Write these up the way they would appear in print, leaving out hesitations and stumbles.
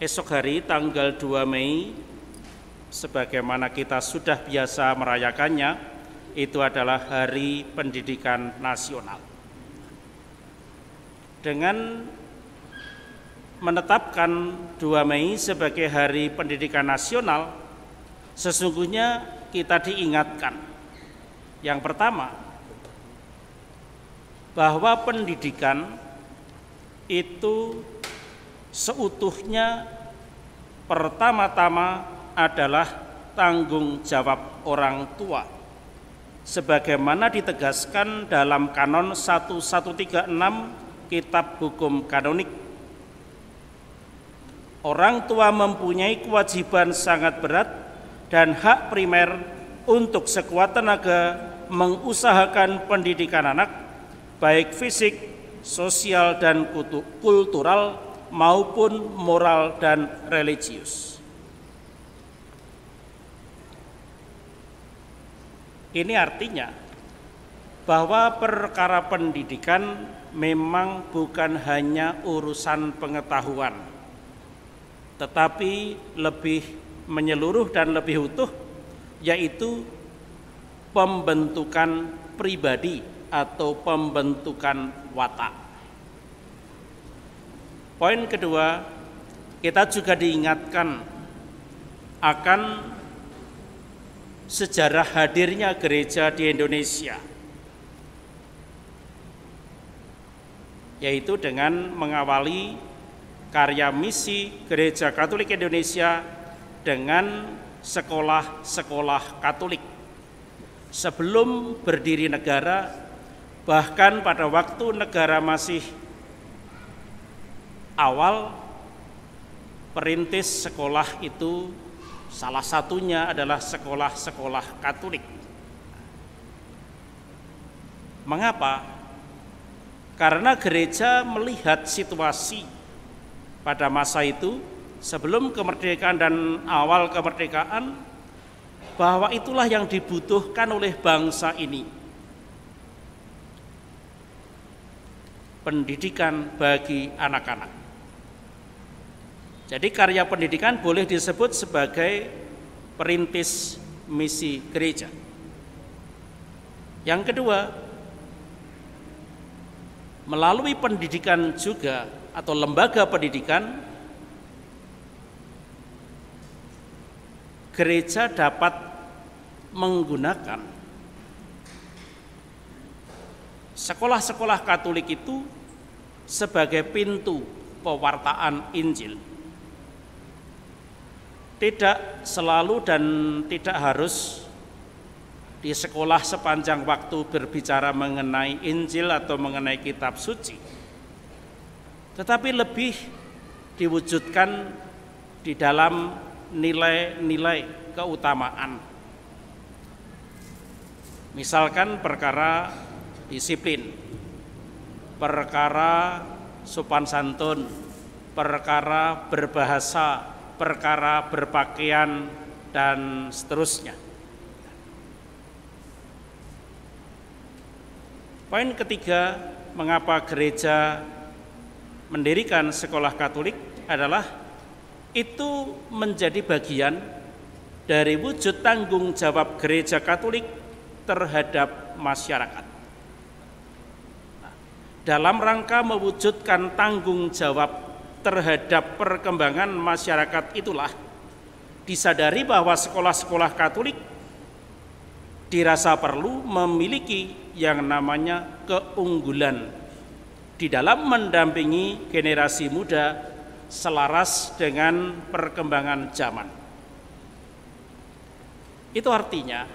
Esok hari tanggal 2 Mei, sebagaimana kita sudah biasa merayakannya, itu adalah Hari Pendidikan Nasional. Dengan menetapkan 2 Mei sebagai Hari Pendidikan Nasional, sesungguhnya kita diingatkan, yang pertama, bahwa pendidikan itu seutuhnya pertama-tama adalah tanggung jawab orang tua, sebagaimana ditegaskan dalam Kanon 1136 Kitab Hukum Kanonik. Orang tua mempunyai kewajiban sangat berat dan hak primer untuk sekuat tenaga mengusahakan pendidikan anak, baik fisik, sosial, dan kultural maupun moral dan religius. Ini artinya bahwa perkara pendidikan memang bukan hanya urusan pengetahuan, tetapi lebih menyeluruh dan lebih utuh, yaitu pembentukan pribadi atau pembentukan watak. Poin kedua, kita juga diingatkan akan sejarah hadirnya gereja di Indonesia, yaitu dengan mengawali karya misi Gereja Katolik Indonesia dengan sekolah-sekolah Katolik. Sebelum berdiri negara, bahkan pada waktu negara masih awal, perintis sekolah itu salah satunya adalah sekolah-sekolah Katolik. Mengapa? Karena gereja melihat situasi pada masa itu, sebelum kemerdekaan dan awal kemerdekaan, bahwa itulah yang dibutuhkan oleh bangsa ini. Pendidikan bagi anak-anak. Jadi karya pendidikan boleh disebut sebagai perintis misi gereja. Yang kedua, melalui pendidikan juga atau lembaga pendidikan, gereja dapat menggunakan sekolah-sekolah Katolik itu sebagai pintu pewartaan Injil. Tidak selalu dan tidak harus di sekolah sepanjang waktu berbicara mengenai Injil atau mengenai kitab suci, tetapi lebih diwujudkan di dalam nilai-nilai keutamaan. Misalkan perkara disiplin, perkara sopan santun, perkara berbahasa, perkara berpakaian, dan seterusnya. Poin ketiga, mengapa gereja mendirikan sekolah Katolik adalah itu menjadi bagian dari wujud tanggung jawab gereja Katolik terhadap masyarakat. Dalam rangka mewujudkan tanggung jawab terhadap perkembangan masyarakat itulah disadari bahwa sekolah-sekolah Katolik dirasa perlu memiliki yang namanya keunggulan di dalam mendampingi generasi muda selaras dengan perkembangan zaman. Itu artinya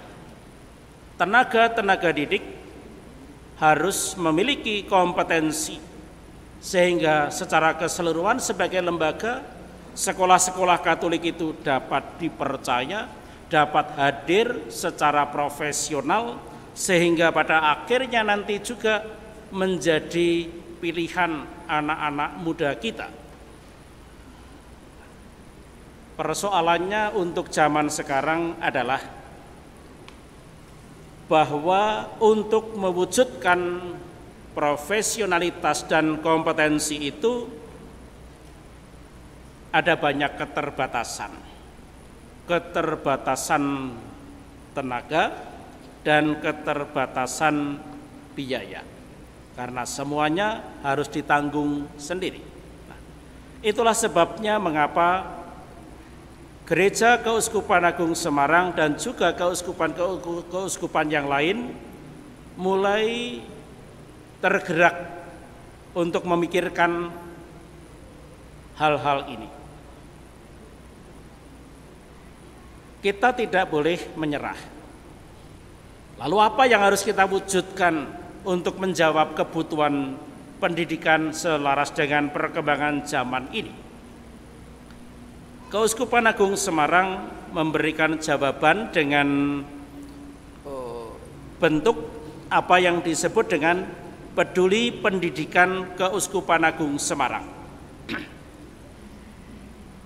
tenaga-tenaga didik harus memiliki kompetensi sehingga secara keseluruhan sebagai lembaga, sekolah-sekolah Katolik itu dapat dipercaya, dapat hadir secara profesional, sehingga pada akhirnya nanti juga menjadi pilihan anak-anak muda kita. Persoalannya untuk zaman sekarang adalah bahwa untuk mewujudkan profesionalitas dan kompetensi itu ada banyak keterbatasan tenaga dan keterbatasan biaya, karena semuanya harus ditanggung sendiri. Nah, itulah sebabnya mengapa Gereja Keuskupan Agung Semarang dan juga keuskupan yang lain mulai tergerak untuk memikirkan hal-hal ini. Kita tidak boleh menyerah. Lalu apa yang harus kita wujudkan untuk menjawab kebutuhan pendidikan selaras dengan perkembangan zaman ini? Keuskupan Agung Semarang memberikan jawaban dengan bentuk apa yang disebut dengan Peduli Pendidikan Keuskupan Agung Semarang.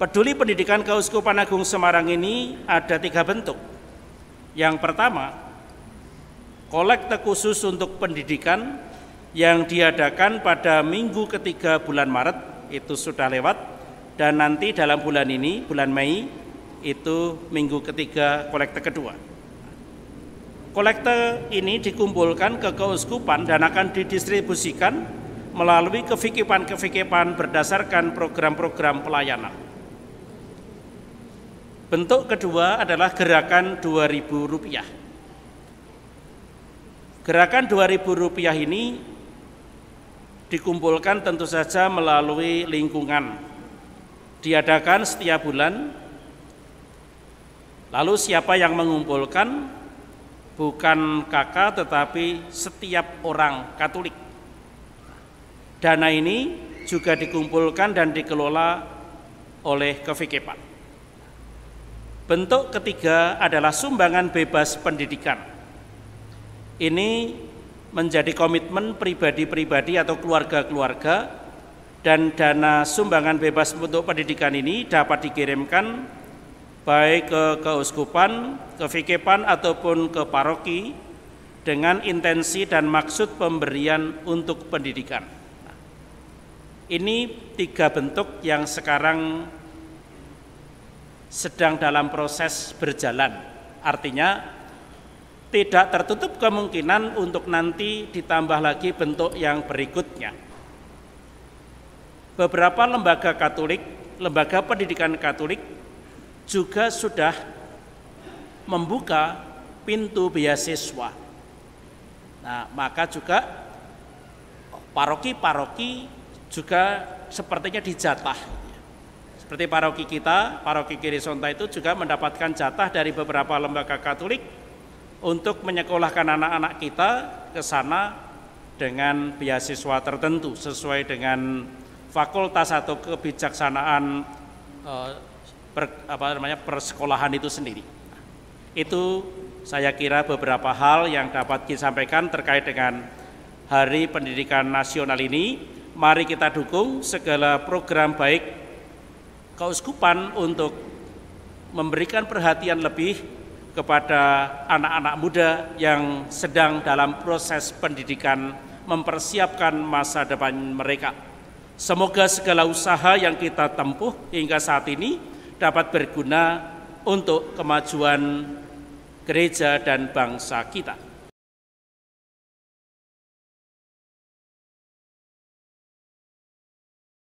Peduli Pendidikan Keuskupan Agung Semarang ini ada 3 bentuk. Yang pertama, kolekte khusus untuk pendidikan yang diadakan pada minggu ketiga bulan Maret, itu sudah lewat, dan nanti dalam bulan ini, bulan Mei, itu minggu ketiga kolekte kedua. Kolekte ini dikumpulkan ke keuskupan dan akan didistribusikan melalui kefikipan berdasarkan program-program pelayanan. Bentuk kedua adalah gerakan Rp2.000. Gerakan Rp2.000 ini dikumpulkan tentu saja melalui lingkungan. Diadakan setiap bulan. Lalu siapa yang mengumpulkan? Bukan kakak tetapi setiap orang Katolik. Dana ini juga dikumpulkan dan dikelola oleh kefikipan. Bentuk ketiga adalah sumbangan bebas pendidikan. Ini menjadi komitmen pribadi-pribadi atau keluarga-keluarga, dan dana sumbangan bebas untuk pendidikan ini dapat dikirimkan baik ke keuskupan, kefikipan ataupun ke paroki dengan intensi dan maksud pemberian untuk pendidikan. Ini 3 bentuk yang sekarang sedang dalam proses berjalan. Artinya tidak tertutup kemungkinan untuk nanti ditambah lagi bentuk yang berikutnya. Beberapa lembaga Katolik, lembaga pendidikan Katolik juga sudah membuka pintu beasiswa. Nah, maka juga paroki-paroki juga sepertinya dijatah. Seperti paroki kita, paroki Girisonta itu juga mendapatkan jatah dari beberapa lembaga Katolik untuk menyekolahkan anak-anak kita ke sana dengan beasiswa tertentu sesuai dengan fakultas atau kebijaksanaan persekolahan itu sendiri. Itu saya kira beberapa hal yang dapat disampaikan terkait dengan Hari Pendidikan Nasional ini. Mari kita dukung segala program baik keuskupan untuk memberikan perhatian lebih kepada anak-anak muda yang sedang dalam proses pendidikan, mempersiapkan masa depan mereka. Semoga segala usaha yang kita tempuh hingga saat ini dapat berguna untuk kemajuan gereja dan bangsa kita.